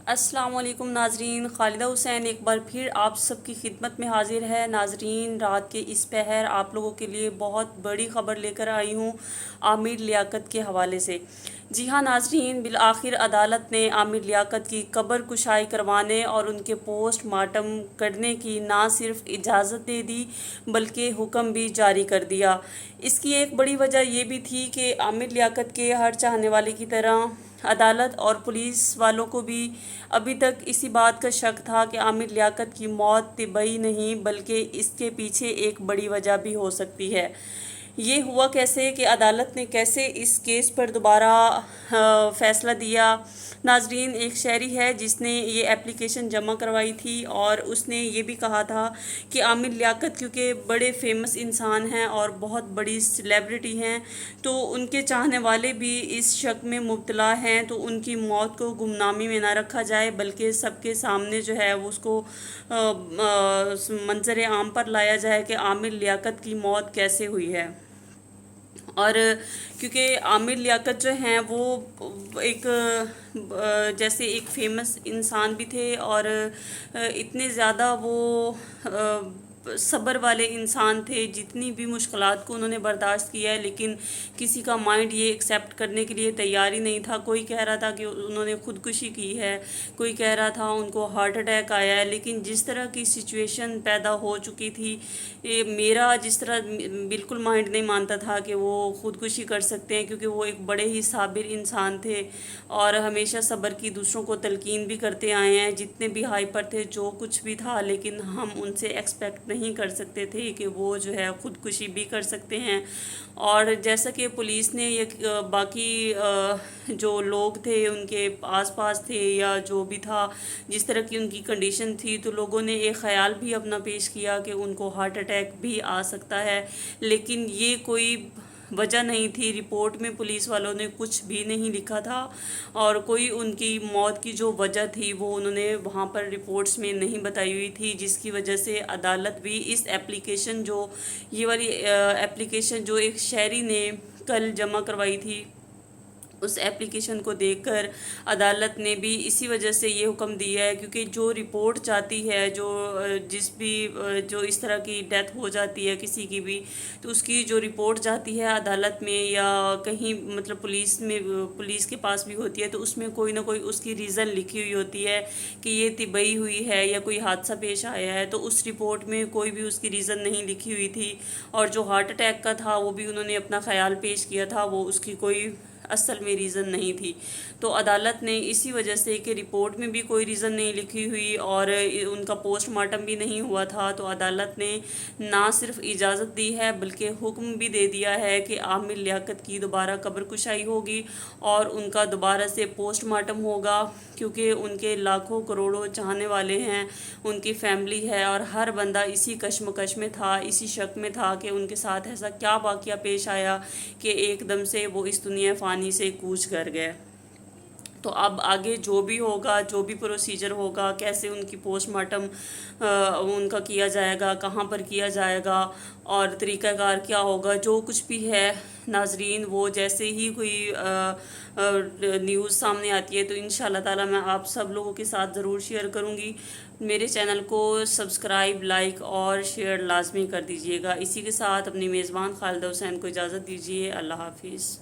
السلام علیکم ناظرین، خالدہ حسین ایک بار پھر آپ سب کی خدمت میں حاضر ہے۔ ناظرین، رات کے اس پہر آپ لوگوں کے لیے بہت بڑی خبر لے کر آئی ہوں عامر لیاقت کے حوالے سے۔ جی ہاں ناظرین، بالآخر عدالت نے عامر لیاقت کی قبر کشائی کروانے اور ان کے پوسٹ مارٹم کرنے کی نہ صرف اجازت دے دی بلکہ حکم بھی جاری کر دیا۔ اس کی ایک بڑی وجہ یہ بھی تھی کہ عامر لیاقت کے ہر چاہنے والے کی طرح عدالت اور پولیس والوں کو بھی ابھی تک اسی بات کا شک تھا کہ عامر لیاقت کی موت طبعی نہیں بلکہ اس کے پیچھے ایک بڑی وجہ بھی ہو سکتی ہے۔ یہ ہوا کیسے کہ عدالت نے کیسے اس کیس پر دوبارہ فیصلہ دیا؟ ناظرین، ایک شہری ہے جس نے یہ اپلیکیشن جمع کروائی تھی اور اس نے یہ بھی کہا تھا کہ عامر لیاقت کیونکہ بڑے فیمس انسان ہیں اور بہت بڑی سیلیبریٹی ہیں، تو ان کے چاہنے والے بھی اس شک میں مبتلا ہیں، تو ان کی موت کو گمنامی میں نہ رکھا جائے بلکہ سب کے سامنے جو ہے اس کو منظر عام پر لایا جائے کہ عامر لیاقت کی موت کیسے ہوئی ہے۔ اور کیونکہ عامر لیاقت جو ہیں وہ ایک جیسے ایک فیمس انسان بھی تھے اور اتنے زیادہ وہ صبر والے انسان تھے، جتنی بھی مشکلات کو انہوں نے برداشت کیا ہے، لیکن کسی کا مائنڈ یہ ایکسیپٹ کرنے کے لیے تیار ہی نہیں تھا۔ کوئی کہہ رہا تھا کہ انہوں نے خودکشی کی ہے، کوئی کہہ رہا تھا ان کو ہارٹ اٹیک آیا ہے، لیکن جس طرح کی سچویشن پیدا ہو چکی تھی، میرا جس طرح بالکل مائنڈ نہیں مانتا تھا کہ وہ خودکشی کر سکتے ہیں، کیونکہ وہ ایک بڑے ہی صابر انسان تھے اور ہمیشہ صبر کی دوسروں کو تلقین بھی کرتے آئے ہیں۔ جتنے بھی ہائپر تھے، جو کچھ بھی تھا، لیکن ہم ان سے ایکسپیکٹ نہیں کر سکتے تھے کہ وہ جو ہے خودکشی بھی کر سکتے ہیں۔ اور جیسا کہ پولیس نے باقی جو لوگ تھے ان کے آس پاس تھے یا جو بھی تھا، جس طرح کی ان کی کنڈیشن تھی، تو لوگوں نے ایک خیال بھی اپنا پیش کیا کہ ان کو ہارٹ اٹیک بھی آ سکتا ہے، لیکن یہ کوئی وجہ نہیں تھی۔ رپورٹ میں پولیس والوں نے کچھ بھی نہیں لکھا تھا اور کوئی ان کی موت کی جو وجہ تھی وہ انہوں نے وہاں پر رپورٹس میں نہیں بتائی ہوئی تھی، جس کی وجہ سے عدالت بھی اس اپلیکیشن یہ والی اپلیکیشن جو ایک شہری نے کل جمع کروائی تھی، اس اپلیکیشن کو دیکھ کر عدالت نے بھی اسی وجہ سے یہ حکم دیا ہے، کیونکہ جو رپورٹ جاتی ہے، جو اس طرح کی ڈیتھ ہو جاتی ہے کسی کی بھی، تو اس کی جو رپورٹ جاتی ہے عدالت میں یا کہیں مطلب پولیس کے پاس بھی ہوتی ہے، تو اس میں کوئی نہ کوئی اس کی ریزن لکھی ہوئی ہوتی ہے کہ یہ طبعی ہوئی ہے یا کوئی حادثہ پیش آیا ہے۔ تو اس رپورٹ میں کوئی بھی اس کی ریزن نہیں لکھی ہوئی تھی، اور جو ہارٹ اٹیک کا تھا وہ بھی انہوں نے اپنا خیال پیش کیا تھا، وہ اس کی کوئی اصل میں ریزن نہیں تھی۔ تو عدالت نے اسی وجہ سے کہ رپورٹ میں بھی کوئی ریزن نہیں لکھی ہوئی اور ان کا پوسٹ مارٹم بھی نہیں ہوا تھا، تو عدالت نے نہ صرف اجازت دی ہے بلکہ حکم بھی دے دیا ہے کہ عامر لیاقت کی دوبارہ قبر کشائی ہوگی اور ان کا دوبارہ سے پوسٹ مارٹم ہوگا، کیونکہ ان کے لاکھوں کروڑوں چاہنے والے ہیں، ان کی فیملی ہے، اور ہر بندہ اسی کشمکش میں تھا، اسی شک میں تھا کہ ان کے ساتھ ایسا کیا واقعہ پیش آیا کہ ایک دم سے وہ اس دنیا فانی سے کوچ کر گئے۔ تو اب آگے جو بھی ہوگا، جو بھی پروسیجر ہوگا، کیسے ان کی پوسٹ مارٹم ان کا کیا جائے گا، کہاں پر کیا جائے گا اور طریقہ کار کیا ہوگا، جو کچھ بھی ہے ناظرین، وہ جیسے ہی کوئی نیوز سامنے آتی ہے تو انشاءاللہ تعالی میں آپ سب لوگوں کے ساتھ ضرور شیئر کروں گی۔ میرے چینل کو سبسکرائب، لائک اور شیئر لازمی کر دیجیے گا۔ اسی کے ساتھ اپنی میزبان خالدہ حسین کو اجازت دیجیے۔ اللہ حافظ۔